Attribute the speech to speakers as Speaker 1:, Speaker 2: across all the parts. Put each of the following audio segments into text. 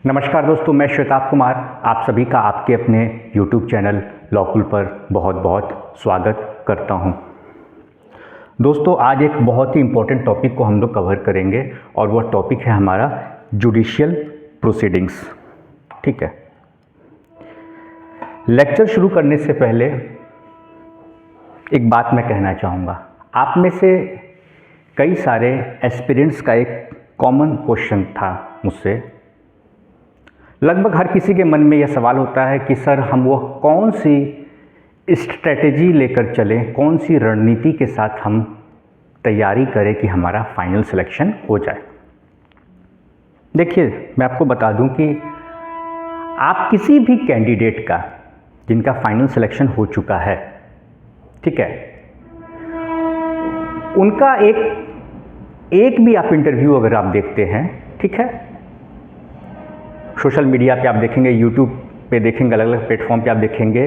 Speaker 1: नमस्कार दोस्तों, मैं श्वेताब कुमार आप सभी का आपके अपने YouTube चैनल लॉकुल पर बहुत बहुत स्वागत करता हूं। दोस्तों, आज एक बहुत ही इम्पोर्टेंट टॉपिक को हम लोग कवर करेंगे और वह टॉपिक है हमारा जुडिशियल प्रोसीडिंग्स। ठीक है, लेक्चर शुरू करने से पहले एक बात मैं कहना चाहूँगा। आप में से कई सारे एस्पिरेंट्स का एक कॉमन क्वेश्चन था मुझसे। लगभग हर किसी के मन में यह सवाल होता है कि सर हम वो कौन सी स्ट्रेटेजी लेकर चलें, कौन सी रणनीति के साथ हम तैयारी करें कि हमारा फाइनल सिलेक्शन हो जाए। देखिए, मैं आपको बता दूं कि आप किसी भी कैंडिडेट का जिनका फाइनल सिलेक्शन हो चुका है, ठीक है, उनका एक भी आप इंटरव्यू अगर आप देखते हैं, ठीक है, सोशल मीडिया पे आप देखेंगे, यूट्यूब पे देखेंगे, अलग अलग प्लेटफॉर्म पे आप देखेंगे,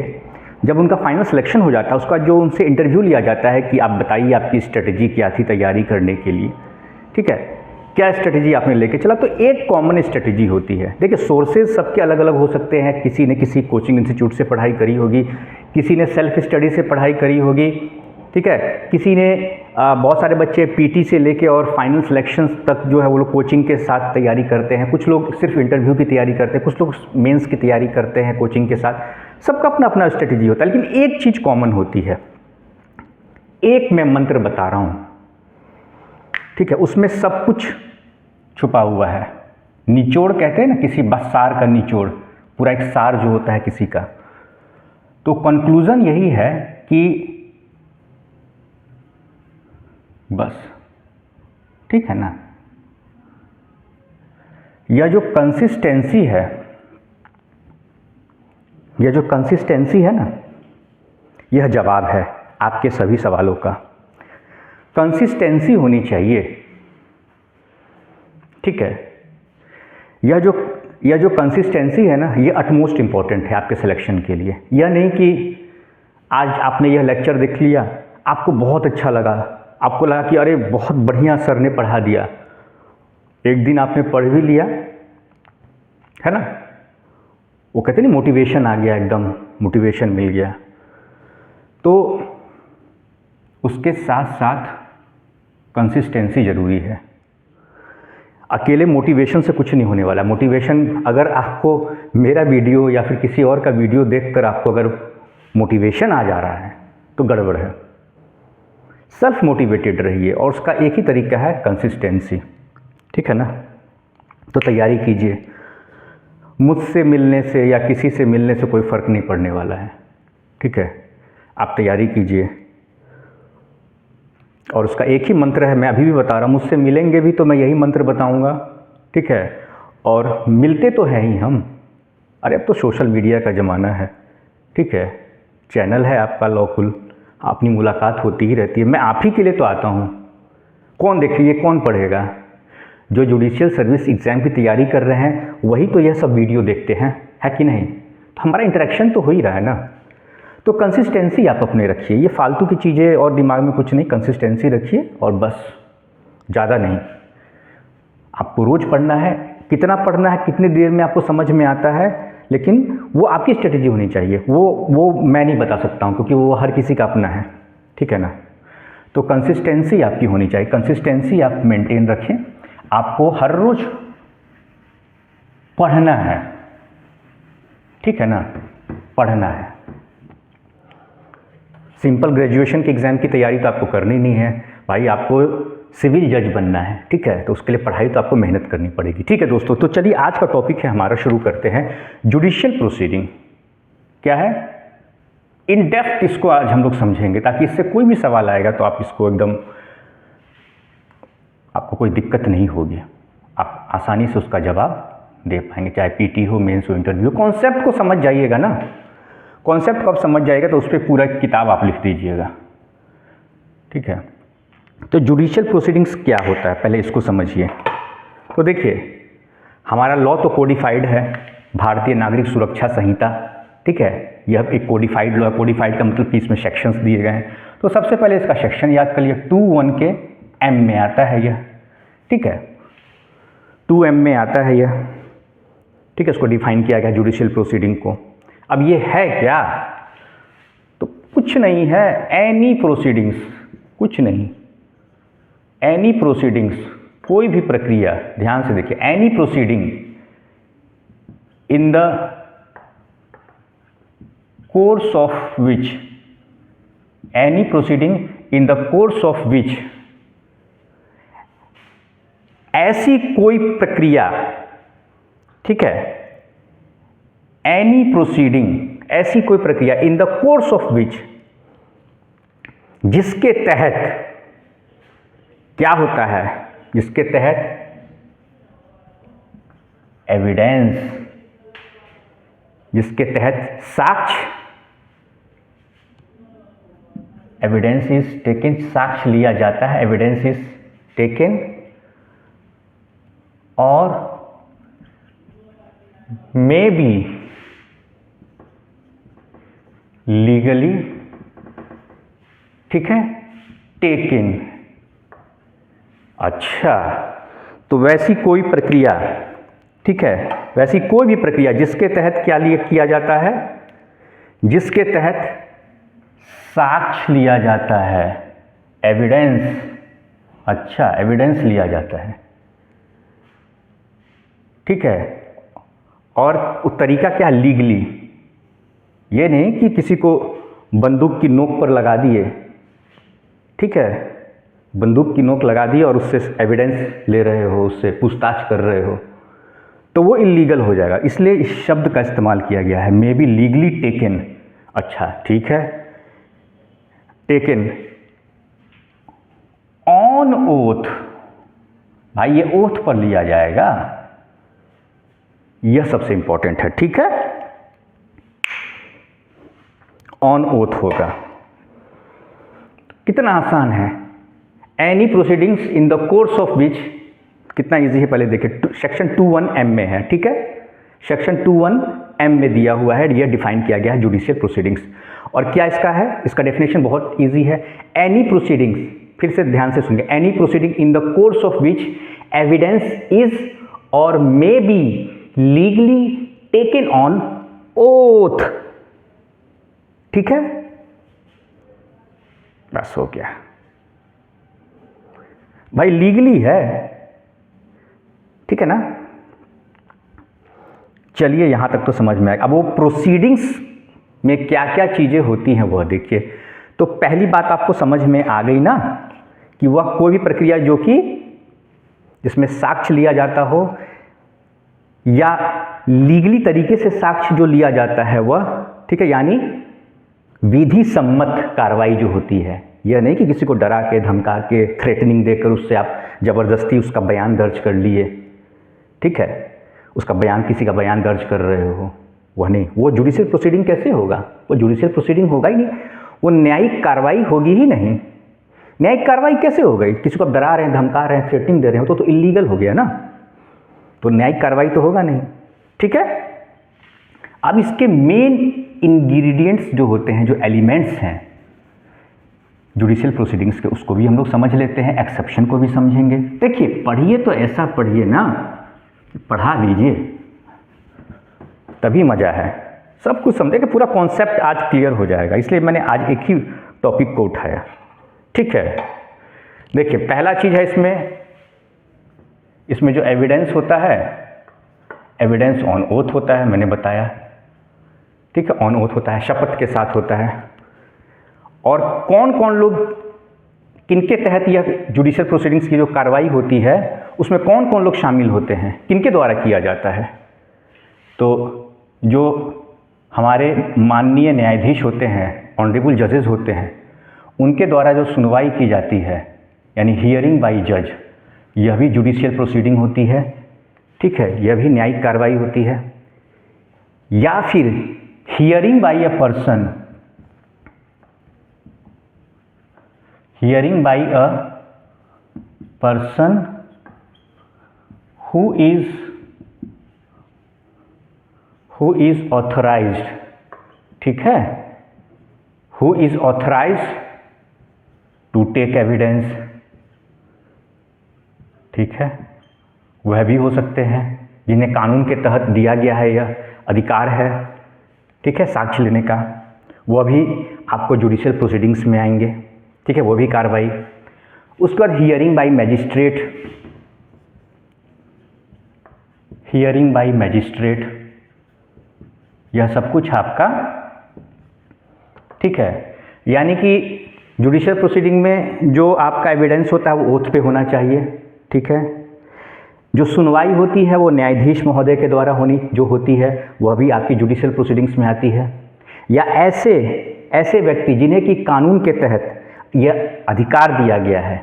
Speaker 1: जब उनका फाइनल सिलेक्शन हो जाता है उसका जो उनसे इंटरव्यू लिया जाता है कि आप बताइए आपकी स्ट्रेटजी क्या थी तैयारी करने के लिए, ठीक है, क्या स्ट्रेटजी आपने लेके चला। तो एक कॉमन स्ट्रेटजी होती है। देखिए, सोर्सेज सबके अलग अलग हो सकते हैं। किसी ने किसी कोचिंग इंस्टीट्यूट से पढ़ाई करी होगी, किसी ने सेल्फ स्टडी से पढ़ाई करी होगी, ठीक है, किसी ने बहुत सारे बच्चे पीटी से लेके और फाइनल सिलेक्शंस तक जो है वो लोग कोचिंग के साथ तैयारी करते हैं। कुछ लोग सिर्फ इंटरव्यू की तैयारी करते हैं, कुछ लोग मेंस की तैयारी करते हैं कोचिंग के साथ। सबका अपना अपना स्ट्रेटजी होता है, लेकिन एक चीज़ कॉमन होती है। एक मैं मंत्र बता रहा हूँ, ठीक है, उसमें सब कुछ छुपा हुआ है। निचोड़ कहते हैं ना, किसी बस सार का निचोड़, पूरा एक सार जो होता है किसी का। तो कंक्लूजन यही है कि बस, ठीक है ना, यह जो कंसिस्टेंसी है, ना, यह जवाब है आपके सभी सवालों का। कंसिस्टेंसी होनी चाहिए, ठीक है। यह जो कंसिस्टेंसी है ना, ये अटमोस्ट इम्पॉर्टेंट है आपके सिलेक्शन के लिए। यह नहीं कि आज आपने यह लेक्चर देख लिया, आपको बहुत अच्छा लगा, आपको लगा कि अरे बहुत बढ़िया सर ने पढ़ा दिया, एक दिन आपने पढ़ भी लिया, है ना, वो कहते नहीं मोटिवेशन आ गया, एकदम मोटिवेशन मिल गया। तो उसके साथ साथ कंसिस्टेंसी ज़रूरी है। अकेले मोटिवेशन से कुछ नहीं होने वाला। मोटिवेशन, अगर आपको मेरा वीडियो या फिर किसी और का वीडियो देखकर आपको अगर मोटिवेशन आ जा रहा है तो गड़बड़ है। सेल्फ मोटिवेटेड रहिए और उसका एक ही तरीका है कंसिस्टेंसी, ठीक है ना। तो तैयारी कीजिए, मुझसे मिलने से या किसी से मिलने से कोई फ़र्क नहीं पड़ने वाला है, ठीक है। आप तैयारी कीजिए और उसका एक ही मंत्र है, मैं अभी भी बता रहा हूँ, मुझसे मिलेंगे भी तो मैं यही मंत्र बताऊँगा, ठीक है। और मिलते तो हैं ही हम, अरे अब तो सोशल मीडिया का ज़माना है, ठीक है, चैनल है आपका लॉकुल, अपनी मुलाकात होती ही रहती है। मैं आप ही के लिए तो आता हूँ। कौन देखेंगे, कौन पढ़ेगा? जो जुडिशियल सर्विस एग्ज़ाम की तैयारी कर रहे हैं वही तो यह सब वीडियो देखते हैं, है कि नहीं? तो हमारा इंटरेक्शन तो हो ही रहा है ना। तो कंसिस्टेंसी आप अपने रखिए, ये फालतू की चीज़ें और दिमाग में कुछ नहीं, कंसिस्टेंसी रखिए और बस, ज़्यादा नहीं। आपको रोज़ पढ़ना है, कितना पढ़ना है, कितनी देर में आपको समझ में आता है, लेकिन वो आपकी स्ट्रेटजी होनी चाहिए। वो मैं नहीं बता सकता हूँ क्योंकि वो हर किसी का अपना है, ठीक है ना। तो कंसिस्टेंसी आपकी होनी चाहिए, कंसिस्टेंसी आप मेंटेन रखें। आपको हर रोज़ पढ़ना है, ठीक है ना, पढ़ना है। सिंपल ग्रेजुएशन के एग्ज़ाम की तैयारी तो आपको करनी नहीं है भाई, आपको सिविल जज बनना है, ठीक है। तो उसके लिए पढ़ाई तो आपको मेहनत करनी पड़ेगी, ठीक है दोस्तों। तो चलिए, आज का टॉपिक है हमारा, शुरू करते हैं। जुडिशियल प्रोसीडिंग क्या है, इन डेप्थ इसको आज हम लोग समझेंगे, ताकि इससे कोई भी सवाल आएगा तो आप इसको एकदम, आपको कोई दिक्कत नहीं होगी, आप आसानी से उसका जवाब दे पाएंगे, चाहे पीटी हो, मेंस हो, इंटरव्यू। कॉन्सेप्ट को समझ जाइएगा ना, कॉन्सेप्ट को आप समझ जाइएगा तो उस पर पूरा किताब आप लिख दीजिएगा, ठीक है। तो जुडिशियल प्रोसीडिंग्स क्या होता है, पहले इसको समझिए। तो देखिए, हमारा लॉ तो कोडिफाइड है, भारतीय नागरिक सुरक्षा संहिता, ठीक है। यह एक कोडिफाइड लॉ है। कोडिफाइड का मतलब कि इसमें सेक्शंस दिए गए हैं। तो सबसे पहले इसका सेक्शन याद कर लिए, 2(1) के M में आता है यह, ठीक है, 2M में आता है यह। ठीक है, इसको डिफाइन किया गया जुडिशियल प्रोसीडिंग को। अब ये है क्या? तो कुछ नहीं है, एनी प्रोसीडिंग्स, कुछ नहीं, एनी प्रोसीडिंग्स, कोई भी प्रक्रिया, ध्यान से देखिए, any proceeding in the course of which, any proceeding in the course of विच, ऐसी कोई प्रक्रिया, ठीक है, एनी प्रोसीडिंग, ऐसी कोई प्रक्रिया इन द कोर्स ऑफ विच, जिसके तहत क्या होता है, जिसके तहत एविडेंस, जिसके तहत साक्ष्य, एविडेंस इज टेकन, साक्ष्य लिया जाता है, एविडेंस इज टेकन, और मे बी लीगली, ठीक है, टेकन। अच्छा, तो वैसी कोई प्रक्रिया, ठीक है, वैसी कोई भी प्रक्रिया जिसके तहत क्या किया जाता है, जिसके तहत साक्ष्य लिया जाता है, एविडेंस, अच्छा, एविडेंस लिया जाता है, ठीक है, और तरीका क्या, लीगली, ये नहीं कि किसी को बंदूक की नोक पर लगा दिए, ठीक है, बंदूक की नोक लगा दी और उससे एविडेंस ले रहे हो, उससे पूछताछ कर रहे हो, तो वो इलीगल हो जाएगा। इसलिए इस शब्द का इस्तेमाल किया गया है, मे बी लीगली टेकन। अच्छा, ठीक है, टेकन ऑन ओथ, भाई ये ओथ पर लिया जाएगा, यह सबसे इंपॉर्टेंट है, ठीक है, ऑन ओथ होगा। कितना आसान है, any proceedings in the course of विच, कितना इजी है, पहले देखिए, सेक्शन 21M में है, ठीक है, सेक्शन 21M में दिया हुआ है, यह डिफाइन किया गया है जुडिशियल प्रोसीडिंग्स। और क्या इसका है, इसका डेफिनेशन बहुत इजी है, एनी प्रोसीडिंग्स, फिर से ध्यान से सुनिए, any proceeding in the course of which evidence is or may be legally taken on oath, ठीक है, बस हो गया भाई, लीगली है, ठीक है ना। चलिए यहां तक तो समझ में आएगा। अब वो प्रोसीडिंग्स में क्या क्या चीजें होती हैं वह देखिए। तो पहली बात आपको समझ में आ गई ना, कि वह कोई भी प्रक्रिया जो कि जिसमें साक्ष्य लिया जाता हो या लीगली तरीके से साक्ष्य जो लिया जाता है वह, ठीक है, यानी विधि सम्मत कार्रवाई जो होती है, यह नहीं कि किसी को डरा के, धमका के, थ्रेटनिंग देकर उससे आप जबरदस्ती उसका बयान दर्ज कर लिए, ठीक है, उसका बयान, किसी का बयान दर्ज कर रहे हो, वह नहीं, वो जुडिशियल प्रोसीडिंग कैसे होगा, वो जुडिशियल प्रोसीडिंग होगा ही नहीं, वो न्यायिक कार्रवाई होगी ही नहीं। न्यायिक कार्रवाई कैसे हो गई, किसी को आप डरा रहे हैं, धमका रहे हैं, थ्रेटनिंग दे रहे हो, तो इलीगल हो गया ना, तो न्यायिक कार्रवाई तो होगा नहीं, ठीक है। अब इसके मेन इंग्रेडिएंट्स जो होते हैं, जो एलिमेंट्स हैं जुडिशियल प्रोसीडिंग्स के, उसको भी हम लोग समझ लेते हैं, एक्सेप्शन को भी समझेंगे। देखिए, पढ़िए तो ऐसा पढ़िए ना, पढ़ा लीजिए तभी मजा है, सब कुछ समझे कि पूरा कॉन्सेप्ट आज क्लियर हो जाएगा, इसलिए मैंने आज एक ही टॉपिक को उठाया, ठीक है। देखिए, पहला चीज है इसमें जो एविडेंस होता है, एविडेंस ऑन ओथ होता है, मैंने बताया, ठीक है, ऑन ओथ होता है, शपथ के साथ होता है। और कौन कौन लोग, किनके तहत यह जुडिशियल प्रोसीडिंग्स की जो कार्रवाई होती है उसमें कौन कौन लोग शामिल होते हैं, किनके द्वारा किया जाता है, तो जो हमारे माननीय न्यायाधीश होते हैं, ऑनरेबल जजेस होते हैं, उनके द्वारा जो सुनवाई की जाती है, यानी हियरिंग बाय जज, यह भी जुडिशियल प्रोसीडिंग होती है, ठीक है, यह भी न्यायिक कार्रवाई होती है। या फिर hearing by a person, hearing by a person who is authorized, ठीक है, who is authorized to take evidence, ठीक है, वह भी हो सकते हैं, जिन्हें कानून के तहत दिया गया है यह अधिकार है, ठीक है, साक्ष्य लेने का, वह भी आपको जुडिशियल प्रोसीडिंग्स में आएंगे, ठीक है, वो भी कार्रवाई। उसके बाद hearing bye magistrate, hearing bye magistrate, यह सब कुछ आपका, ठीक है, यानी कि जुडिशियल प्रोसीडिंग में जो आपका एविडेंस होता है वो ओथ पे होना चाहिए, ठीक है। जो सुनवाई होती है वो न्यायाधीश महोदय के द्वारा जो होती है वह भी आपकी जुडिशियल प्रोसीडिंग्स में आती है, या ऐसे व्यक्ति जिन्हें कि कानून के तहत यह अधिकार दिया गया है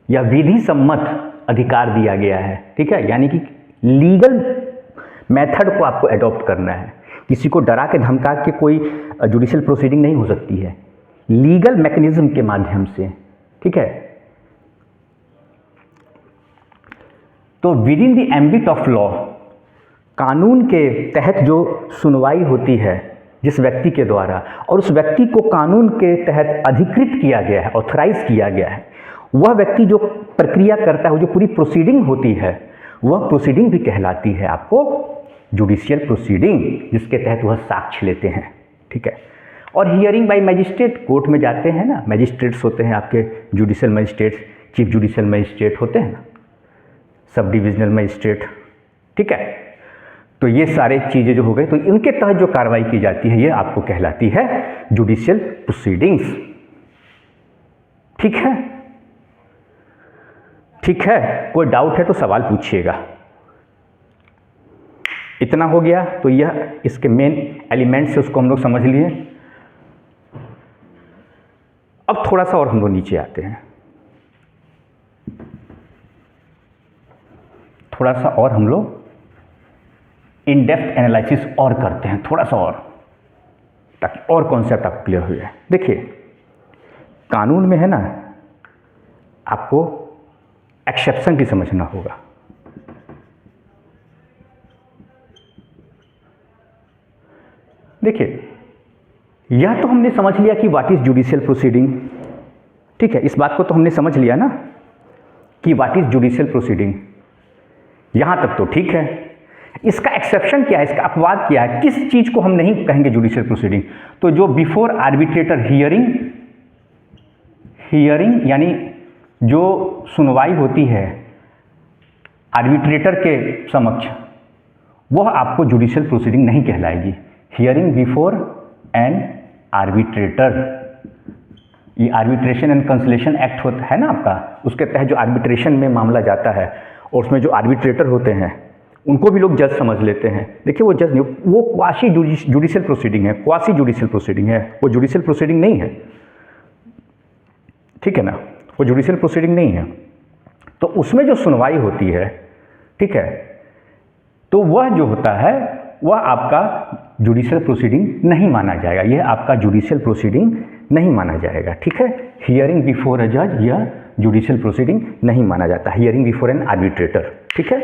Speaker 1: या विधि सम्मत अधिकार दिया गया है, ठीक है, यानी कि लीगल मेथड को आपको एडॉप्ट करना है। किसी को डरा के धमका के कोई जुडिशियल प्रोसीडिंग नहीं हो सकती है, लीगल मैकेनिज्म के माध्यम से, ठीक है। तो with in the ambit of law, कानून के तहत जो सुनवाई होती है जिस व्यक्ति के द्वारा, और उस व्यक्ति को कानून के तहत अधिकृत किया गया है, ऑथराइज किया गया है, वह व्यक्ति जो प्रक्रिया करता है, वो जो पूरी प्रोसीडिंग होती है, वह प्रोसीडिंग भी कहलाती है आपको जुडिशियल प्रोसीडिंग, जिसके तहत वह साक्ष्य लेते हैं, ठीक है। और हियरिंग बाय मैजिस्ट्रेट, कोर्ट में जाते हैं ना, मैजिस्ट्रेट्स होते हैं आपके, judicial magistrate, chief judicial magistrate होते हैं ना, सब डिविजनल मजिस्ट्रेट, ठीक है। तो ये सारे चीज़ें जो हो गई, तो इनके तहत जो कार्रवाई की जाती है ये आपको कहलाती है जुडिशियल प्रोसीडिंग्स, ठीक है, ठीक है। कोई डाउट है तो सवाल पूछिएगा। इतना हो गया, तो यह इसके मेन एलिमेंट्स से उसको हम लोग समझ लिए। अब थोड़ा सा और हम लोग नीचे आते हैं, थोड़ा सा और हम लोग इन डेप्थ एनालिसिस और करते हैं, थोड़ा सा और, ताकि और कॉन्सेप्ट आपको क्लियर हो जाए। देखिए, कानून में है ना, आपको एक्सेप्शन भी समझना होगा। देखिए, यह तो हमने समझ लिया कि व्हाट इज जुडिशियल प्रोसीडिंग, ठीक है, इस बात को तो हमने समझ लिया ना कि व्हाट इज जुडिशियल प्रोसीडिंग, यहां तक तो ठीक है। इसका एक्सेप्शन क्या है, इसका अपवाद क्या है, किस चीज को हम नहीं कहेंगे जुडिशियल प्रोसीडिंग? तो जो बिफोर आर्बिट्रेटर हियरिंग यानी जो सुनवाई होती है आर्बिट्रेटर के समक्ष, वह आपको जुडिशियल प्रोसीडिंग नहीं कहलाएगी। हियरिंग बिफोर एन आर्बिट्रेटर, ये आर्बिट्रेशन एंड कंसलेशन एक्ट होता है ना आपका, उसके तहत जो आर्बिट्रेशन में मामला जाता है, और उसमें जो आर्बिट्रेटर होते हैं उनको भी लोग जज समझ लेते हैं। देखिए, वो जज नहीं, वो क्वासी जुडिशियल प्रोसीडिंग है, क्वासी जुडिशियल प्रोसीडिंग है, वो जुडिशियल प्रोसीडिंग नहीं है, ठीक है ना, वो जुडिशियल प्रोसीडिंग नहीं है। तो उसमें जो सुनवाई होती है, ठीक है, तो वह जो होता है वह आपका जुडिशियल प्रोसीडिंग नहीं माना जाएगा, यह आपका जुडिशियल प्रोसीडिंग नहीं माना जाएगा, ठीक है। हियरिंग बिफोर अ जज यह जुडिशियल प्रोसीडिंग नहीं माना जाता, हियरिंग बिफोर एन आर्बिट्रेटर, ठीक है।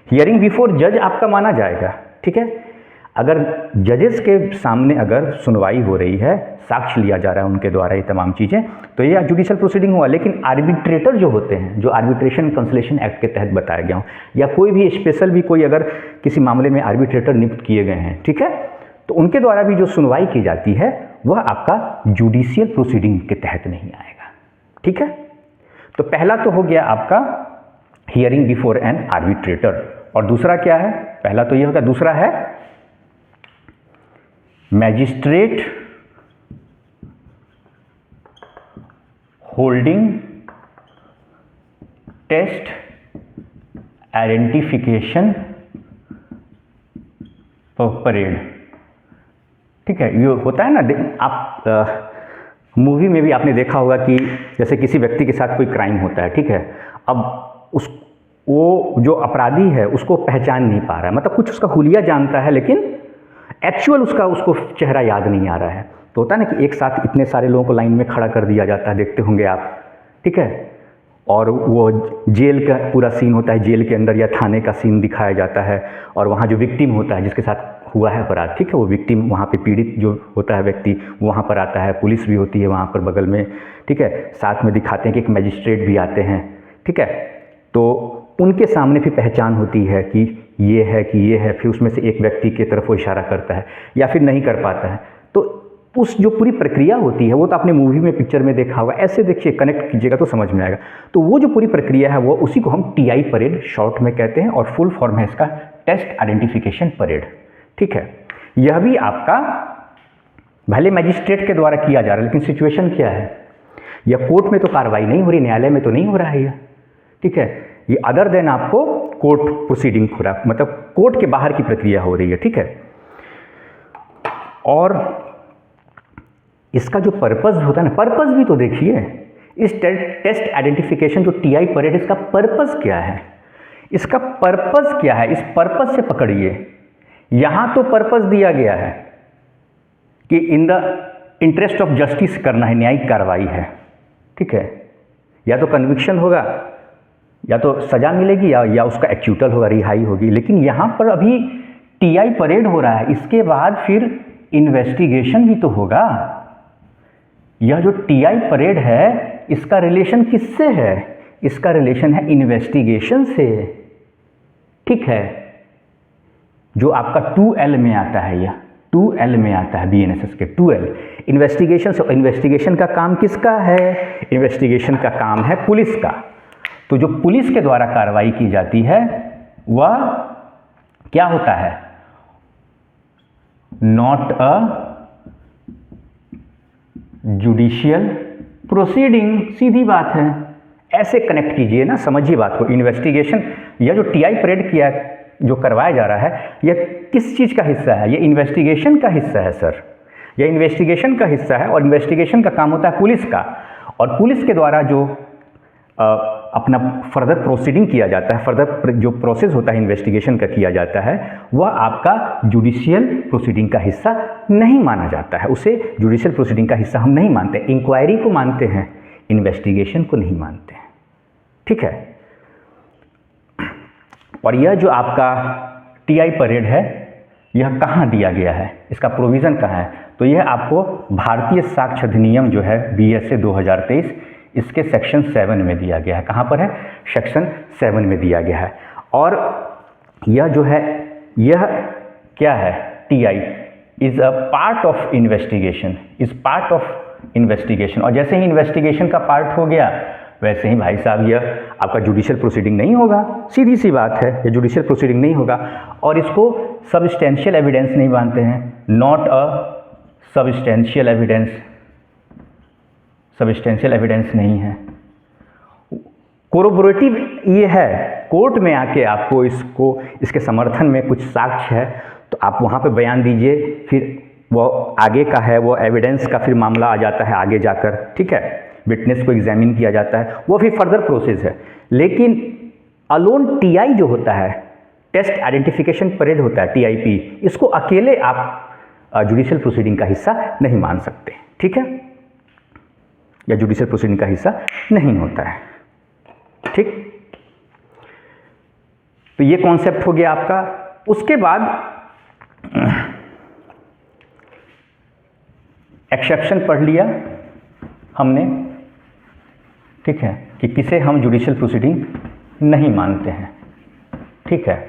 Speaker 1: हियरिंग बिफोर जज आपका माना जाएगा, ठीक है। अगर जजेस के सामने अगर सुनवाई हो रही है, साक्ष्य लिया जा रहा है उनके द्वारा, ये तमाम चीज़ें, तो ये जुडिशियल प्रोसीडिंग हुआ। लेकिन आर्बिट्रेटर जो होते हैं, जो आर्बिट्रेशन कंसलेशन एक्ट के तहत बताया गया हो, या कोई भी स्पेशल भी कोई अगर किसी मामले में आर्बिट्रेटर नियुक्त किए गए हैं, ठीक है, तो उनके द्वारा भी जो सुनवाई की जाती है वह आपका जुडिशियल प्रोसीडिंग के तहत नहीं आएगा, ठीक है। तो पहला तो हो गया आपका हियरिंग बिफोर एन आर्बिट्रेटर, और दूसरा क्या है? पहला तो यह होगा, दूसरा है magistrate holding test identification parade, ठीक है। ये होता है ना, आप मूवी में भी आपने देखा होगा कि जैसे किसी व्यक्ति के साथ कोई क्राइम होता है, ठीक है, अब वो जो अपराधी है उसको पहचान नहीं पा रहा है, मतलब कुछ उसका हुलिया जानता है लेकिन एक्चुअल उसको चेहरा याद नहीं आ रहा है। तो होता है ना कि एक साथ इतने सारे लोगों को लाइन में खड़ा कर दिया जाता है, देखते होंगे आप, ठीक है, और वो जेल का पूरा सीन होता है, जेल के अंदर या थाने का सीन दिखाया जाता है, और वहाँ जो विक्टिम होता है जिसके साथ हुआ है अपराध, ठीक है, वो विक्टिम वहाँ पे पीड़ित जो होता है व्यक्ति वहाँ पर आता है, पुलिस भी होती है वहाँ पर बगल में, ठीक है, साथ में दिखाते हैं कि एक मैजिस्ट्रेट भी आते हैं, ठीक है। तो उनके सामने फिर पहचान होती है कि ये है कि ये है, फिर उसमें से एक व्यक्ति की तरफ वो इशारा करता है या फिर नहीं कर पाता है। तो उस जो पूरी प्रक्रिया होती है वो तो आपने मूवी में, पिक्चर में देखा होगा, ऐसे देखिए कनेक्ट कीजिएगा तो समझ में आएगा। तो वो जो पूरी प्रक्रिया है वो उसी को हम टीआई परेड शॉर्ट में कहते हैं, और फुल फॉर्म है इसका टेस्ट आइडेंटिफिकेशन परेड। ठीक है, यह भी आपका भले मैजिस्ट्रेट के द्वारा किया जा रहा है, लेकिन सिचुएशन क्या है, यह कोर्ट में तो कार्रवाई नहीं हो रही, न्यायालय में तो नहीं हो रहा है यह। ठीक है, ये अदर देन आपको कोर्ट प्रोसीडिंग हो रहा, मतलब कोर्ट के बाहर की प्रक्रिया हो रही है। ठीक है, और इसका जो पर्पस होता है ना, पर्पस भी तो देखिए, इस टेस्ट आइडेंटिफिकेशन जो टीआई परेड, इसका पर्पस क्या है, इसका पर्पस क्या है, इस पर्पस से पकड़िए। यहां तो पर्पस दिया गया है कि in the interest of justice करना है, न्यायिक कार्रवाई है। ठीक है, या तो कन्विक्शन होगा, या तो सजा मिलेगी, या उसका एक्यूटल होगा, रिहाई होगी। लेकिन यहाँ पर अभी टीआई परेड हो रहा है, इसके बाद फिर इन्वेस्टिगेशन भी तो होगा। यह जो टीआई परेड है इसका रिलेशन किससे है, इसका रिलेशन है इन्वेस्टिगेशन से। ठीक है, जो आपका 2L में आता है, यह 2L में आता है BNSS के 2L इन्वेस्टिगेशन से। इन्वेस्टिगेशन का काम किसका है, इन्वेस्टिगेशन का काम है पुलिस का। तो जो पुलिस के द्वारा कार्रवाई की जाती है वह क्या होता है, नॉट अ जुडिशियल प्रोसीडिंग। सीधी बात है, ऐसे कनेक्ट कीजिए ना, समझिए बात को। इन्वेस्टिगेशन, यह जो टीआई परेड किया जो करवाया जा रहा है, यह किस चीज़ का हिस्सा है, यह इन्वेस्टिगेशन का हिस्सा है सर। यह इन्वेस्टिगेशन का हिस्सा है, और इन्वेस्टिगेशन का काम होता है पुलिस का। और पुलिस के द्वारा जो अपना फर्दर प्रोसीडिंग किया जाता है, फर्दर जो प्रोसेस होता है इन्वेस्टिगेशन का किया जाता है, वह आपका जुडिशियल प्रोसीडिंग का हिस्सा नहीं माना जाता है। उसे जुडिशियल प्रोसीडिंग का हिस्सा हम नहीं मानते। इंक्वायरी को मानते हैं, इन्वेस्टिगेशन को नहीं मानते हैं। ठीक है, और यह जो आपका टीआई परेड है, यह कहाँ दिया गया है, इसका प्रोविज़न कहाँ है, तो यह आपको भारतीय साक्ष्य अधिनियम जो है BSA 2023, इसके सेक्शन 7 में दिया गया है। कहाँ पर है, सेक्शन 7 में दिया गया है। और यह जो है, यह क्या है, TI is a part of investigation, is part of investigation. और जैसे ही इन्वेस्टिगेशन का पार्ट हो गया, वैसे ही भाई साहब यह आपका जुडिशियल प्रोसीडिंग नहीं होगा। सीधी सी बात है, ये जुडिशियल प्रोसीडिंग नहीं होगा। और इसको सबस्टेंशियल एविडेंस नहीं मानते हैं, not a substantial evidence, substantial evidence नहीं है। कोरोबोरेटिव ये है, कोर्ट में आके आपको इसको, इसके समर्थन में कुछ साक्ष्य है तो आप वहाँ पे बयान दीजिए, फिर वो आगे का है, वो एविडेंस का फिर मामला आ जाता है आगे जाकर। ठीक है, विटनेस को एग्जामिन किया जाता है, वो फिर फर्दर प्रोसेस है। लेकिन अलोन टीआई जो होता है, टेस्ट आइडेंटिफिकेशन परेड होता है, TIP, इसको अकेले आप जुडिशियल प्रोसीडिंग का हिस्सा नहीं मान सकते। ठीक है, या जुडिशियल प्रोसीडिंग का हिस्सा नहीं होता है। ठीक, तो ये कॉन्सेप्ट हो गया आपका। उसके बाद एक्सेप्शन पढ़ लिया हमने। ठीक है, कि किसे हम जुडिशियल प्रोसीडिंग नहीं मानते हैं। ठीक है,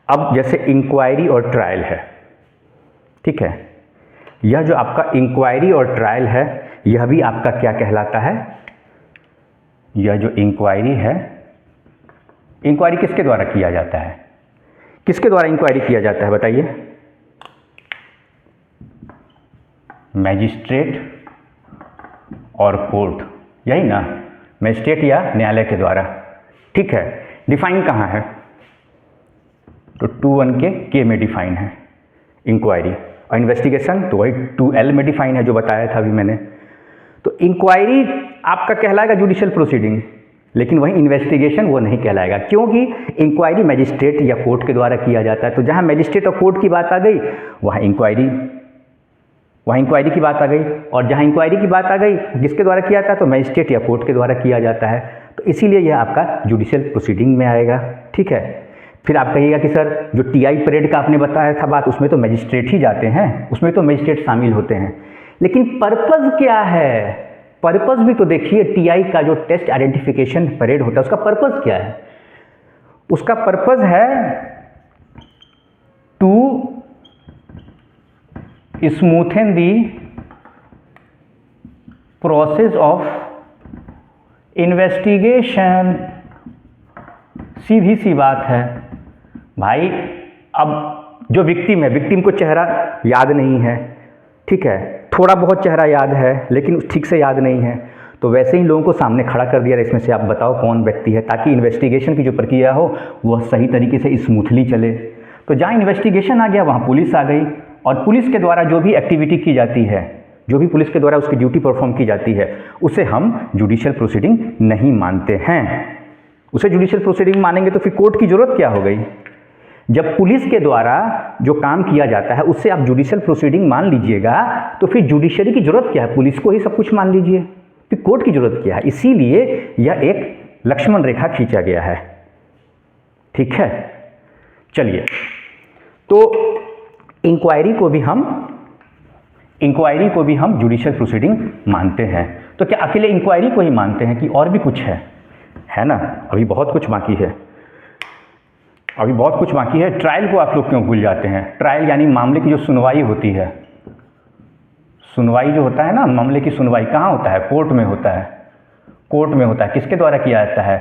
Speaker 1: अब जैसे इंक्वायरी और ट्रायल है। ठीक है, यह जो आपका इंक्वायरी और ट्रायल है, यह भी आपका क्या कहलाता है, यह जो इंक्वायरी है, इंक्वायरी किसके द्वारा किया जाता है, किसके द्वारा इंक्वायरी किया जाता है बताइए, मैजिस्ट्रेट और कोर्ट, यही ना, मैजिस्ट्रेट या न्यायालय के द्वारा। ठीक है, डिफाइन कहाँ है, तो 2(1) के में डिफाइन है इंक्वायरी, और इन्वेस्टिगेशन तो वही 2L में डिफाइन है जो बताया था अभी मैंने। तो इंक्वायरी आपका कहलाएगा जुडिशियल प्रोसीडिंग, लेकिन वही इन्वेस्टिगेशन वो नहीं कहलाएगा, क्योंकि इंक्वायरी मैजिस्ट्रेट या कोर्ट के द्वारा किया जाता है। तो जहाँ मैजिस्ट्रेट और कोर्ट की बात आ गई, वहाँ इंक्वायरी की बात आ गई, और जहाँ इंक्वायरी की बात आ गई किसके द्वारा किया जाता है, तो मैजिस्ट्रेट या कोर्ट के द्वारा किया जाता है। तो इसीलिए यह आपका जुडिशियल प्रोसीडिंग में आएगा। ठीक है, फिर आप कहिएगा कि सर जो टीआई परेड का आपने बताया था बात, उसमें तो मैजिस्ट्रेट ही जाते हैं, उसमें तो मैजिस्ट्रेट शामिल होते हैं, लेकिन पर्पज़ क्या है, पर्पस भी तो देखिए, टीआई का जो टेस्ट आइडेंटिफिकेशन परेड होता है उसका पर्पस क्या है? उसका पर्पस है to smoothen the process of investigation. सीधी सी बात है भाई। अब जो विक्टिम है, विक्टिम को चेहरा याद नहीं है, ठीक है, थोड़ा बहुत चेहरा याद है लेकिन ठीक से याद नहीं है, तो वैसे ही लोगों को सामने खड़ा कर दिया, इसमें से आप बताओ कौन व्यक्ति है, ताकि इन्वेस्टिगेशन की जो प्रक्रिया हो वह सही तरीके से स्मूथली चले। तो जहाँ इन्वेस्टिगेशन आ गया वहाँ पुलिस आ गई, और पुलिस के द्वारा जो भी एक्टिविटी की जाती है, जो भी पुलिस के द्वारा उसकी ड्यूटी परफॉर्म की जाती है, उसे हम जुडिशियल प्रोसीडिंग नहीं मानते हैं। उसे जुडिशियल प्रोसीडिंग मानेंगे तो फिर कोर्ट की जरूरत क्या हो गई? जब पुलिस के द्वारा जो काम किया जाता है उससे आप जुडिशियल प्रोसीडिंग मान लीजिएगा, तो फिर जुडिशरी की जरूरत क्या है? पुलिस को ही सब कुछ मान लीजिए, फिर कोर्ट की जरूरत क्या है? इसीलिए यह एक लक्ष्मण रेखा खींचा गया है, ठीक है। चलिए, तो इंक्वायरी को भी हम जुडिशियल प्रोसीडिंग मानते हैं। तो क्या अकेले इंक्वायरी को ही मानते हैं कि और भी कुछ है ना? अभी बहुत कुछ बाकी है, अभी बहुत कुछ बाकी है। ट्रायल को आप लोग क्यों भूल जाते हैं? ट्रायल यानी मामले की जो सुनवाई होती है, सुनवाई जो होता है ना, मामले की सुनवाई कहाँ होता है? कोर्ट में होता है, कोर्ट में होता है। किसके द्वारा किया जाता है?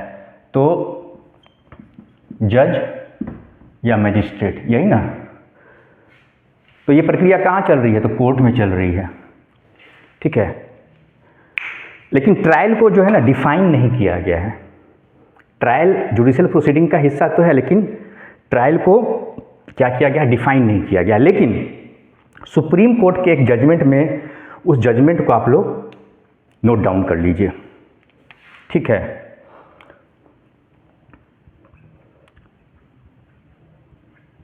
Speaker 1: तो जज या मजिस्ट्रेट, यही ना। तो ये प्रक्रिया कहाँ चल रही है? तो कोर्ट में चल रही है, ठीक है। लेकिन ट्रायल को जो है ना डिफाइन नहीं किया गया है। ट्रायल जुडिशियल प्रोसीडिंग का हिस्सा तो है, लेकिन ट्रायल को क्या किया गया? डिफाइन नहीं किया गया। लेकिन सुप्रीम कोर्ट के एक जजमेंट में, उस जजमेंट को आप लोग नोट डाउन कर लीजिए, ठीक है।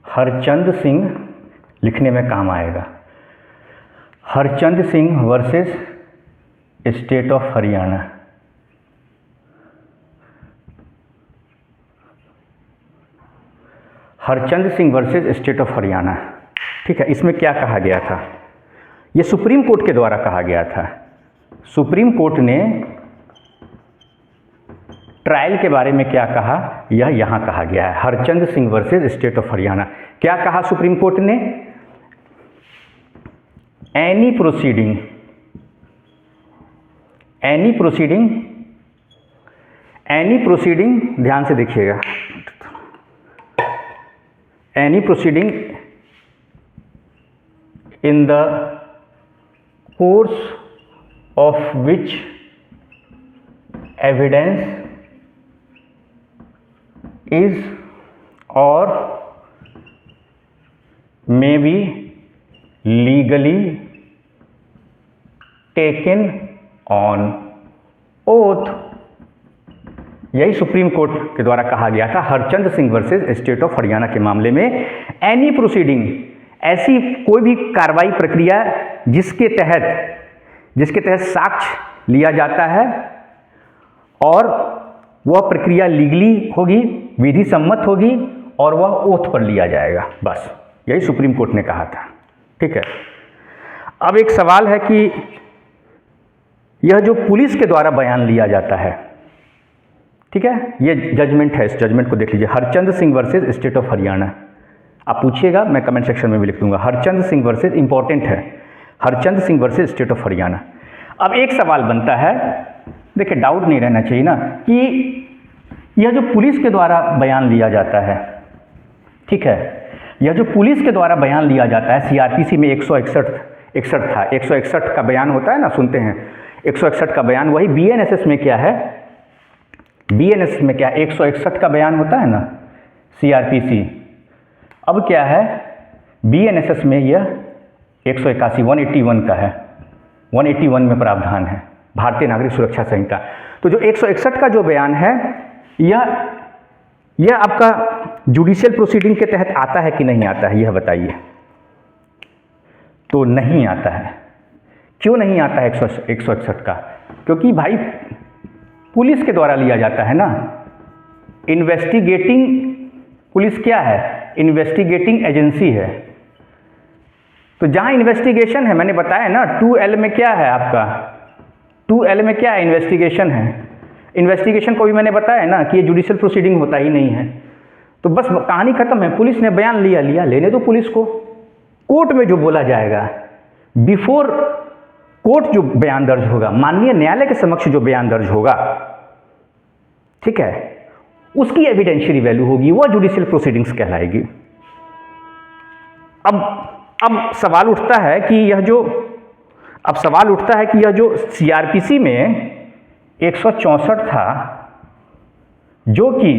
Speaker 1: हरचंद सिंह लिखने में काम आएगा। Harchand Singh versus state of Haryana. Harchand Singh versus state of Haryana, ठीक है। इसमें क्या कहा गया था? ये सुप्रीम कोर्ट के द्वारा कहा गया था। सुप्रीम कोर्ट ने ट्रायल के बारे में क्या कहा, यह यहाँ कहा गया है। Harchand Singh versus state of Haryana. क्या कहा सुप्रीम कोर्ट ने? एनी प्रोसीडिंग ध्यान से देखिएगा, any proceeding in the course of which evidence is or may be legally taken on oath। यही सुप्रीम कोर्ट के द्वारा कहा गया था Harchand Singh versus state of Haryana के मामले में। एनी प्रोसीडिंग, ऐसी कोई भी कार्रवाई प्रक्रिया जिसके तहत साक्ष्य लिया जाता है और वह प्रक्रिया लीगली होगी, विधि सम्मत होगी और वह ओथ पर लिया जाएगा, बस यही सुप्रीम कोर्ट ने कहा था, ठीक है। अब एक सवाल है कि यह जो पुलिस के द्वारा बयान लिया जाता है, ठीक है, ये जजमेंट है, इस जजमेंट को देख लीजिए। Harchand Singh versus state of Haryana. आप पूछिएगा, मैं कमेंट सेक्शन में भी लिख दूंगा। हरचंद सिंह वर्सेस, इंपॉर्टेंट है, Harchand Singh versus state of Haryana. अब एक सवाल बनता है, देखिए डाउट नहीं रहना चाहिए ना, कि यह जो पुलिस के द्वारा बयान लिया जाता है, ठीक है, यह जो पुलिस के द्वारा बयान लिया जाता है, सीआरपीसी में 161 था, 161 का बयान होता है ना, सुनते हैं 161 का बयान। वही बीएनएसएस में क्या है, बीएनएसएस में क्या 161 का बयान होता है ना, सीआरपीसी। अब क्या है, बीएनएसएस में यह 181 181 का है, 181 में प्रावधान है, भारतीय नागरिक सुरक्षा संहिता। तो जो 161 का जो बयान है, यह आपका जुडिशियल प्रोसीडिंग के तहत आता है कि नहीं आता है, यह बताइए। तो नहीं आता है। क्यों नहीं आता है 161 का? क्योंकि भाई पुलिस के द्वारा लिया जाता है ना। इन्वेस्टिगेटिंग पुलिस क्या है? इन्वेस्टिगेटिंग एजेंसी है। तो जहाँ इन्वेस्टिगेशन है, मैंने बताया ना 2L में क्या है आपका, 2L में क्या है, इन्वेस्टिगेशन है। इन्वेस्टिगेशन को भी मैंने बताया ना कि ये जुडिशियल प्रोसीडिंग होता ही नहीं है, तो बस कहानी खत्म है। पुलिस ने बयान लिया, लेने दो पुलिस को। कोर्ट में जो बोला जाएगा, बिफोर कोर्ट जो बयान दर्ज होगा, माननीय न्यायालय के समक्ष जो बयान दर्ज होगा, ठीक है, उसकी एविडेंशियरी वैल्यू होगी, वह जुडिशियल प्रोसीडिंग्स कहलाएगी। अब सवाल उठता है कि यह जो सीआरपीसी में 164 था, जो कि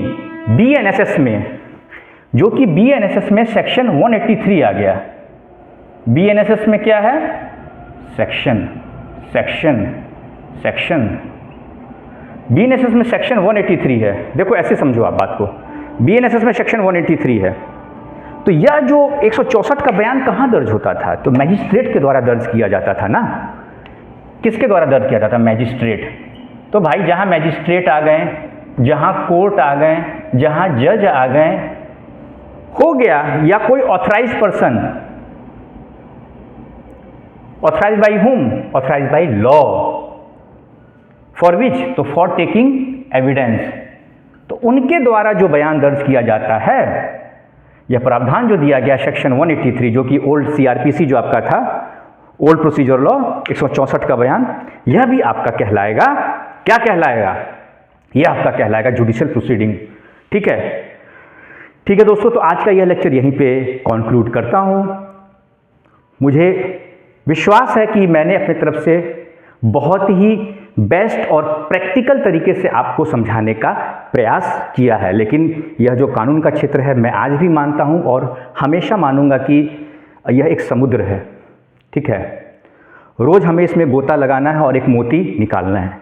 Speaker 1: बीएनएसएस में सेक्शन 183 आ गया। बीएनएसएस में क्या है, सेक्शन बीएनएसएस में सेक्शन 183 है। देखो ऐसे समझो आप बात को, बीएनएसएस में सेक्शन 183 है, तो यह जो 164 का बयान कहाँ दर्ज होता था, तो मैजिस्ट्रेट के द्वारा दर्ज किया जाता था ना। किसके द्वारा दर्ज किया जाता, मैजिस्ट्रेट। तो भाई जहाँ मैजिस्ट्रेट आ गए, जहाँ कोर्ट आ गए, जहाँ जज आ गए, हो गया, या कोई authorise person, authorise by whom, authorise by law, for which, तो फॉर टेकिंग एविडेंस, तो उनके द्वारा जो बयान दर्ज किया जाता है, यह प्रावधान जो दिया गया सेक्शन 183, जो कि ओल्ड सीआरपीसी जो आपका था, ओल्ड प्रोसीजर लॉ 164 का बयान, यह भी आपका कहलाएगा, क्या कहलाएगा, यह आपका कहलाएगा जुडिशियल प्रोसीडिंग। ठीक है दोस्तों, तो आज का यह लेक्चर यहीं पे कंक्लूड करता हूं। मुझे विश्वास है कि मैंने अपनी तरफ से बहुत ही बेस्ट और प्रैक्टिकल तरीके से आपको समझाने का प्रयास किया है, लेकिन यह जो कानून का क्षेत्र है, मैं आज भी मानता हूं और हमेशा मानूंगा कि यह एक समुद्र है। ठीक है, रोज हमें इसमें गोता लगाना है और एक मोती निकालना है।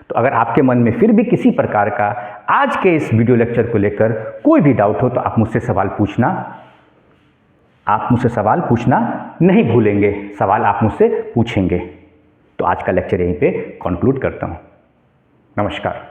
Speaker 1: तो अगर आपके मन में फिर भी किसी प्रकार का आज के इस वीडियो लेक्चर को लेकर कोई भी डाउट हो, तो आप मुझसे सवाल पूछना नहीं भूलेंगे, सवाल आप मुझसे पूछेंगे। तो आज का लेक्चर यहीं पे कंक्लूड करता हूं। नमस्कार।